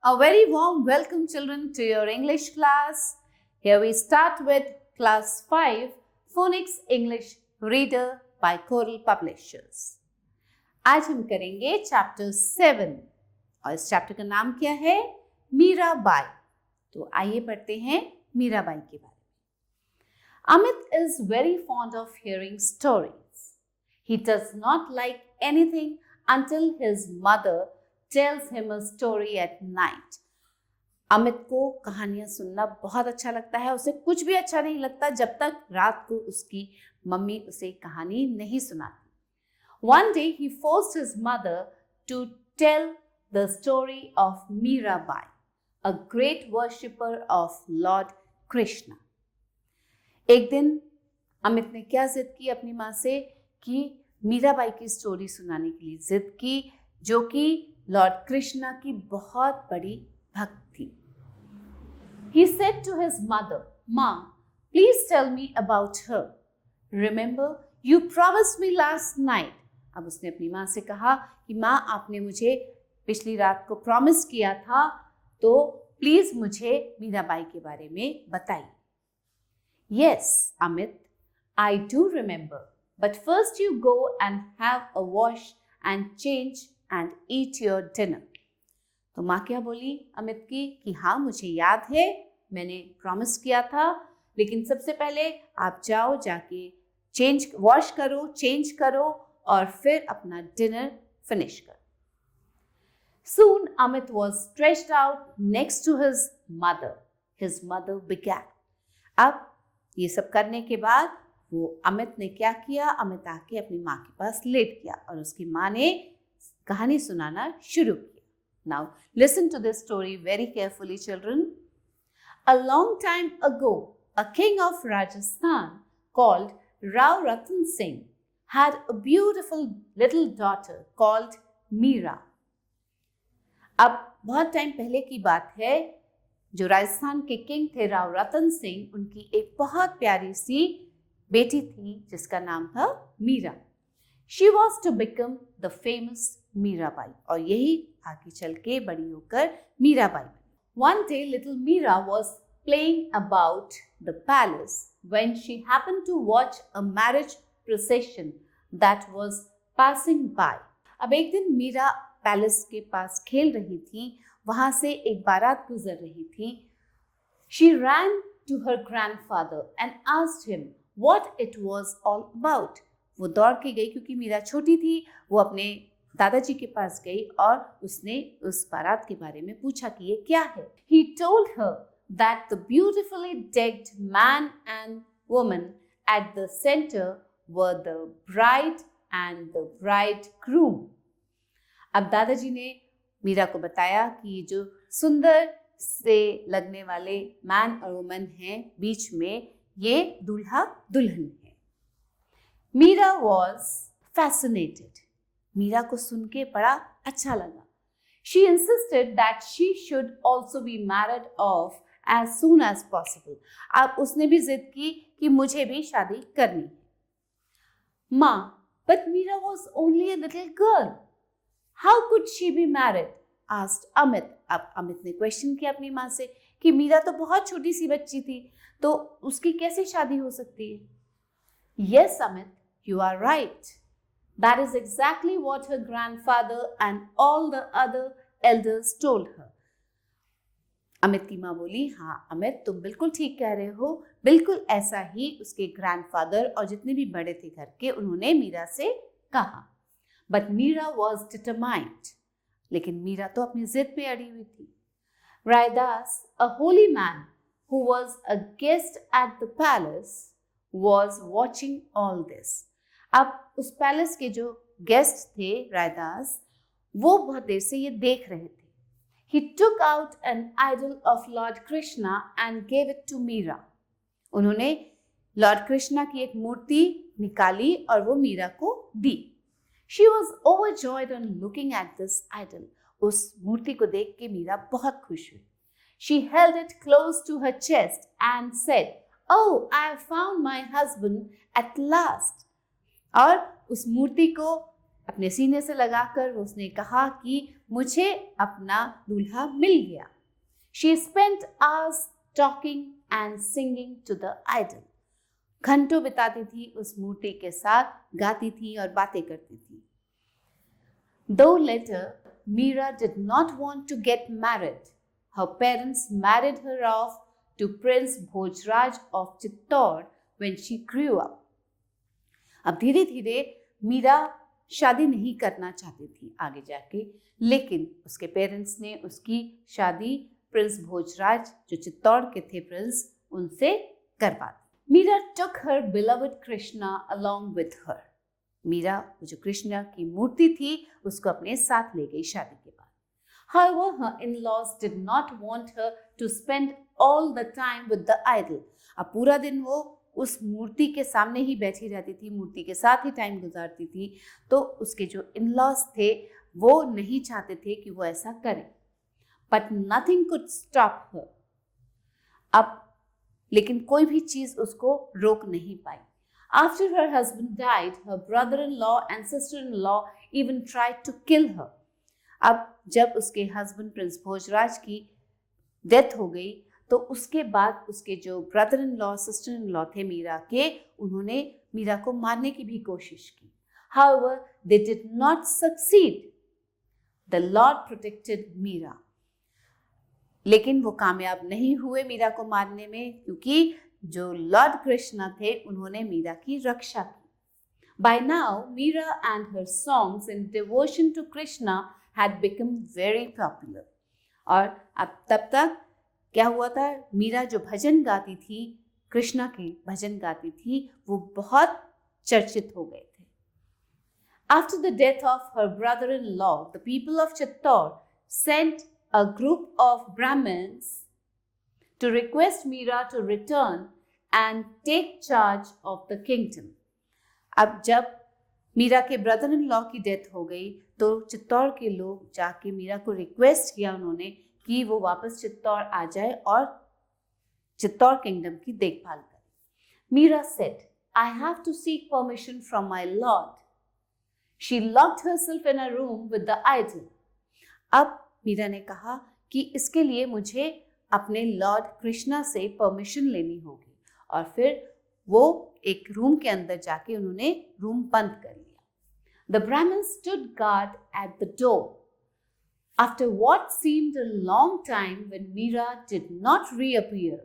A very warm welcome, children, to your English class. Here we start with Class 5 Phonics English Reader by Coral Publishers. आज हम करेंगे chapter 7 और इस chapter का नाम क्या है? मीराबाई. तो आइए पढ़ते हैं मीराबाई के बारे में. Amit is very fond of hearing stories. He does not like anything until his mother tells him a story at night. Amit को कहानियां सुनना बहुत अच्छा लगता है. उसे कुछ भी अच्छा नहीं लगता जब तक रात को उसकी मम्मी उसे कहानी नहीं सुनाती. One day he forced his mother to tell the story of Mirabai, a great worshipper of Lord Krishna. एक दिन अमित ने क्या जिद की अपनी माँ से कि मीराबाई की स्टोरी सुनाने के लिए जिद की, जो कि लॉर्ड कृष्णा की बहुत बड़ी भक्त थी. He said to his mother, "Ma, please tell me about her. Remember, you promised me last night." अब उसने अपनी माँ से कहा कि माँ, आपने मुझे पिछली रात को प्रॉमिस किया था, तो प्लीज मुझे मीराबाई के बारे में बताइए. Yes, Amit, I do remember. But first you go and have a wash and change and eat your dinner. तो माँ क्या बोली अमित की कि हाँ, मुझे याद है, मैंने प्रॉमिस किया था, लेकिन सबसे पहले आप जाओ, जाके वॉश करो, चेंज करो और फिर अपना डिनर फिनिश करो. Soon Amit was stretched out next to his mother. His mother began. अब ये सब करने के बाद वो अमित ने क्या किया? अमित आके अपनी माँ के पास लेट गया और उसकी माँ ने कहानी सुनाना शुरू किया. Now listen to this story very carefully, children. A long time ago, a king of Rajasthan called Rao Ratan Singh had a beautiful little daughter called Meera. अब बहुत टाइम पहले की बात है, जो राजस्थान के किंग थे राव रतन सिंह, उनकी एक बहुत प्यारी सी बेटी थी जिसका नाम था Meera. She was to become the famous Mirabai, और यही आगे चल के बड़ी होकर Mirabai. One day little Meera was playing about the palace when she happened to watch a marriage procession that was passing by. अब एक दिन मीरा पैलेस के पास खेल रही थी, वहां से एक बारात गुजर रही थी. She ran to her grandfather and asked him what it was all about. वो दौड़ के गई, क्योंकि मीरा छोटी थी, वो अपने दादाजी के पास गई और उसने उस बारात के बारे में पूछा कि ये क्या है. He told her that the beautifully decked man and woman at the center were the bride and the bridegroom. अब दादाजी ने मीरा को बताया कि जो सुंदर से लगने वाले मैन और वुमन हैं बीच में, ये दूल्हा दुल्हन है. Meera was fascinated. मीरा को सुन के बड़ा अच्छा लगा. She insisted that she should also be married off as soon as possible. अब उसने भी जिद की कि मुझे भी शादी करनी है. माँ, but Meera was only a little girl. How could she be married? Asked Amit. अब अमित ने क्वेश्चन किया अपनी माँ से कि मीरा तो बहुत छोटी सी बच्ची थी, तो उसकी कैसे शादी हो सकती है? Yes, Amit, you are right. That is exactly what her grandfather and all the other elders told her. Amit की माँ बोली, हाँ अमित, तुम बिल्कुल ठीक कह रहे हो. बिल्कुल ऐसा ही उसके ग्रैंडफादर और जितने भी बड़े थे घर के, उन्होंने मीरा से कहा. But Meera was determined. लेकिन मीरा तो अपनी जिद पे अड़ी हुई थी. Raidas, a holy man who was a guest at the palace, was watching all this. अब उस पैलेस के जो गेस्ट थे रायदास, वो बहुत देर से ये देख रहे थे. He took out an idol of Lord Krishna and gave it to Meera. उन्होंने लॉर्ड कृष्णा की एक मूर्ति निकाली और वो मीरा को दी. She was overjoyed on looking at this idol. उस मूर्ति को देख के मीरा बहुत खुश हुई. She held it close to her chest and said, "Oh, I have found my husband at last." और उस मूर्ति को अपने सीने से लगाकर उसने कहा कि मुझे अपना दूल्हा मिल गया। She spent hours talking and singing to the idol. घंटों बिताती थी उस मूर्ति के साथ, गाती थी और बातें करती थी। Though later Meera did not want to get married, her parents married her off to Prince Bhojraj of Chittor when she grew up. अब धीरे धीरे मीरा शादी नहीं करना चाहती थी आगे जाके, लेकिन उसके पेरेंट्स ने उसकी शादी प्रिंस भोजराज जो चित्तौड़ के थे प्रिंस, उनसे करवा दी। Meera took her beloved Krishna along with her. Meera जो कृष्णा की मूर्ति थी उसको अपने साथ ले गई शादी के बाद। However, her in-laws did not want her to spend all the time with the idol. अब पूरा दिन वो उस मूर्ति के सामने ही बैठी रहती थी, मूर्ति के साथ ही टाइम गुजारती थी, तो उसके जो इन-लॉज थे वो नहीं चाहते थे कि वो ऐसा करे। But nothing could stop her. अब लेकिन कोई भी चीज उसको रोक नहीं पाई। After her husband died, her brother-in-law and sister-in-law even tried to kill her. अब जब उसके हस्बैंड प्रिंस भोजराज की डेथ हो गई तो उसके बाद उसके जो brother in law sister in law थे मीरा के, उन्होंने मीरा को मारने की भी कोशिश की। However, they did not succeed. The Lord protected Meera. लेकिन वो कामयाब नहीं हुए मीरा को मारने में, क्योंकि जो लॉर्ड कृष्णा थे उन्होंने मीरा की रक्षा की। By now, Meera and her songs in devotion to Krishna had become very popular. और अब तब तक क्या हुआ था, मीरा जो भजन गाती थी, कृष्णा के भजन गाती थी, वो बहुत चर्चित हो गए थे। After the death of her brother-in-law, the people of Chittor sent a group of Brahmins to request Meera to return and take charge of the kingdom. अब जब मीरा के ब्रदर इन लॉ की डेथ हो गई तो चित्तौड़ के लोग जाके मीरा को रिक्वेस्ट किया उन्होंने कि वो वापस चित्तौड़ आ जाए और चित्तौड़ किंगडम की देखभाल करे। Meera said, I have to seek permission from my lord. She locked herself in a room with the idol. अब मीरा ने कहा कि इसके लिए मुझे अपने लॉर्ड कृष्णा से परमिशन लेनी होगी, और फिर वो एक रूम के अंदर जाके उन्होंने रूम बंद कर लिया। The Brahmins stood guard at the door. After what seemed a long time, when Meera did not reappear,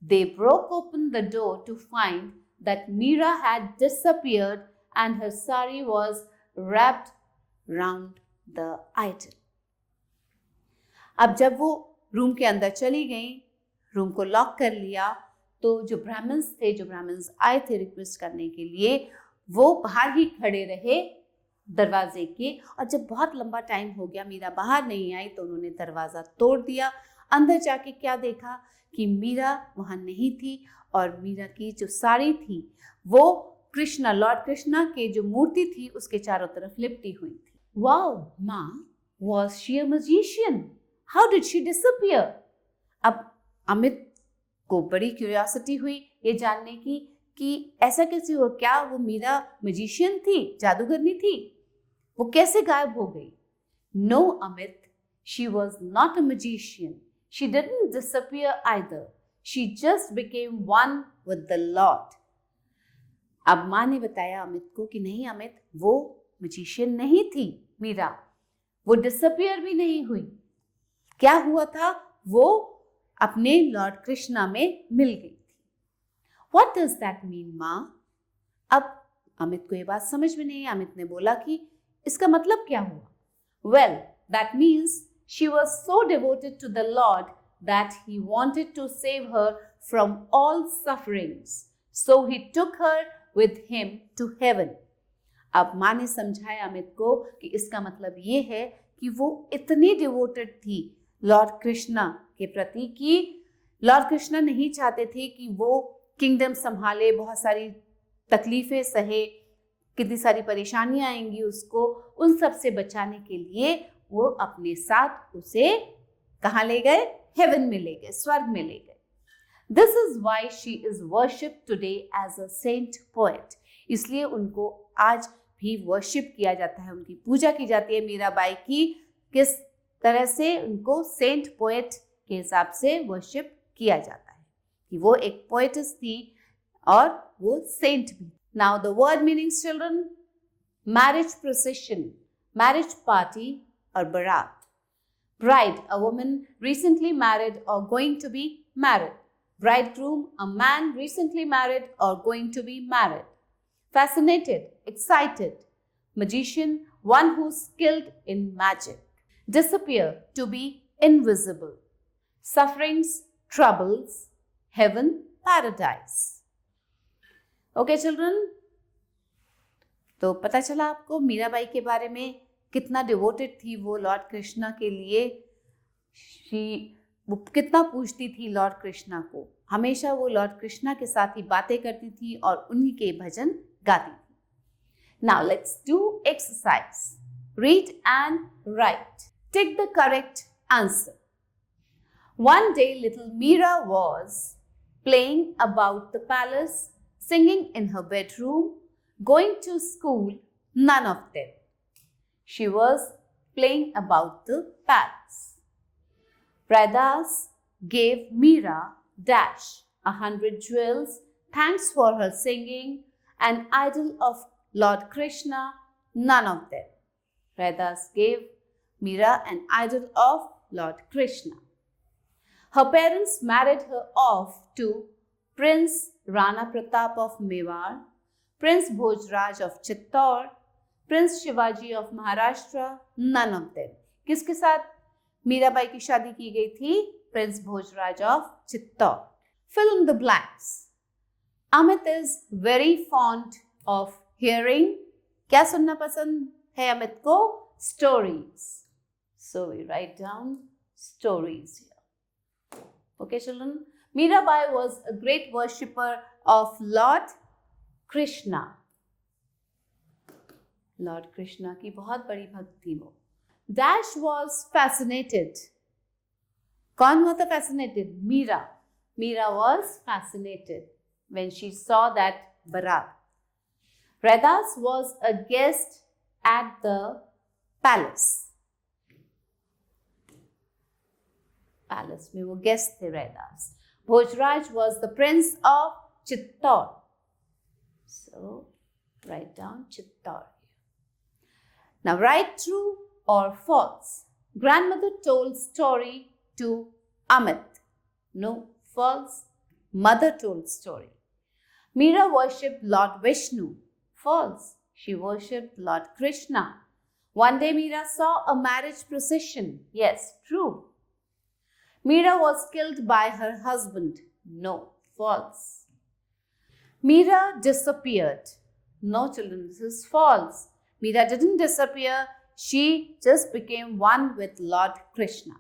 they broke open the door to find that Meera had disappeared and her sari was wrapped round the idol. अब जब वो room के अंदर चली गई, room को lock कर लिया, तो जो ब्राह्मण्स आए थे रिक्वेस्ट करने के लिए, वो बाहर ही खड़े रहे दरवाजे के, और जब बहुत लंबा टाइम हो गया मीरा बाहर नहीं आई तो उन्होंने दरवाज़ा तोड़ दिया। अंदर जाके क्या देखा कि मीरा वहाँ नहीं थी, और मीरा की जो साड़ी थी वो कृष्णा, लॉर्ड कृष्णा के जो मूर्ति थी उसके चारों तरफ लिपटी हुई थी। वाओ माँ, was she a magician? How did she disappear? अब अमित को बड़ी क्यूरियोसिटी हुई ये जानने की कि ऐसा कैसे हुआ, क्या वो मीरा मैजिशियन थी, जादूगरनी थी, वो कैसे गायब हो गई? No Amit, she was not a magician, she didn't disappear either, she just became one with the lord. अब माँ ने बताया अमित को कि नहीं अमित, वो मैजिशियन नहीं थी मीरा, वो डिसअपियर भी नहीं हुई। क्या हुआ था, वो अपने लॉर्ड कृष्णा में मिल गई थी। What does that mean, माँ? अब अमित को ये बात समझ में नहीं। अमित ने बोला कि इसका मतलब क्या हुआ? Well, that means she was so devoted to the Lord that he wanted to save her from all sufferings. So he took her with him to heaven. अब माँ ने समझाया अमित को कि इसका मतलब ये है कि वो इतनी डिवोटेड थी लॉर्ड कृष्णा के प्रति कि लॉर्ड कृष्णा नहीं चाहते थे कि वो किंगडम संभाले, बहुत सारी तकलीफें सहे, कितनी सारी परेशानियां आएंगी उसको, उन सब से बचाने के लिए वो अपने साथ उसे कहाँ ले गए? हेवन में ले गए, स्वर्ग में ले गए। This is why she is worshipped today as a saint poet. इसलिए उनको आज भी वर्शिप किया जाता है, उनकी पूजा की जाती है मीराबाई की। किस तरह से उनको सेंट पोएट के हिसाब से वर्शिप किया जाता है कि वो एक पोएटिस थी और वो सेंट भी। Now the word meanings children, marriage procession, marriage party और बारात। Bride, a woman recently married or going to be married. Bridegroom, a man recently married or going to be married. Fascinated, excited. Magician, one who's skilled in magic. Disappear, to be invisible. Sufferings, troubles. Heaven, paradise. Okay, children? तो पता चला आपको मीराबाई के बारे में, कितना devoted थी वो लॉर्ड कृष्णा के लिए। वो कितना पूजती थी लॉर्ड कृष्णा को, हमेशा वो लॉर्ड कृष्णा के साथ ही बातें करती थी और उन्हीं के भजन गाती थी। Now let's do exercise, read and right, tick the correct answer. One day little Meera was playing about the palace, singing in her bedroom, going to school, none of them. She was playing about the palace. Raidas gave Meera dash 100 jewels, thanks for her singing, an idol of Lord Krishna, none of them. Raidas gave Meera an idol of Lord Krishna. Her parents married her off to Prince Rana Pratap of Mewar, Prince Bhojraj of Chittor, Prince Shivaji of Maharashtra, none of them. किसके साथ मीराबाई की शादी की गई थी? Prince Bhojraj of Chittor. Fill in the blanks. Amit is very fond of hearing. क्या सुनना पसंद है अमित को? Stories. So we write down stories here. Okay, children. Mirabai was a great worshipper of Lord Krishna. Lord Krishna की बहुत बड़ी भक्त थी वो. Dash was fascinated. कौन हुआ था fascinated? Meera. Meera was fascinated when she saw that barat. Raidas was a guest at the palace. Palace में वो guest थे Raidas. Bhojraj was the prince of Chittor. So write down Chittor. Now write true or false. Grandmother told story to Amit. No, false. Mother told story. Meera worshipped Lord Vishnu. False. She worshipped Lord Krishna. One day Meera saw a marriage procession. Yes, true. Meera was killed by her husband. No, false. Meera disappeared. No, children, this is false. Meera didn't disappear. She just became one with Lord Krishna.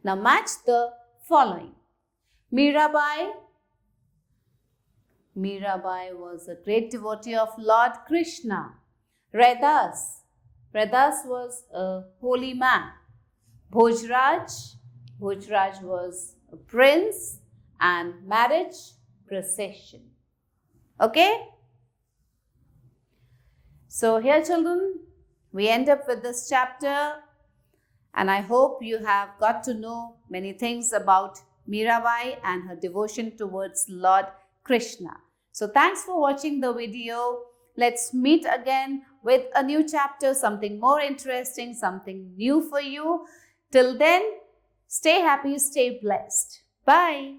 Now match the following. Mirabai was a great devotee of Lord Krishna. Raidas was a holy man. Bhojraj was a prince, and marriage procession. Okay? So here, children, we end up with this chapter, and I hope you have got to know many things about Mirabai and her devotion towards Lord Krishna. So thanks for watching the video. Let's meet again with a new chapter, something more interesting, something new for you. Till then, stay happy, stay blessed. Bye.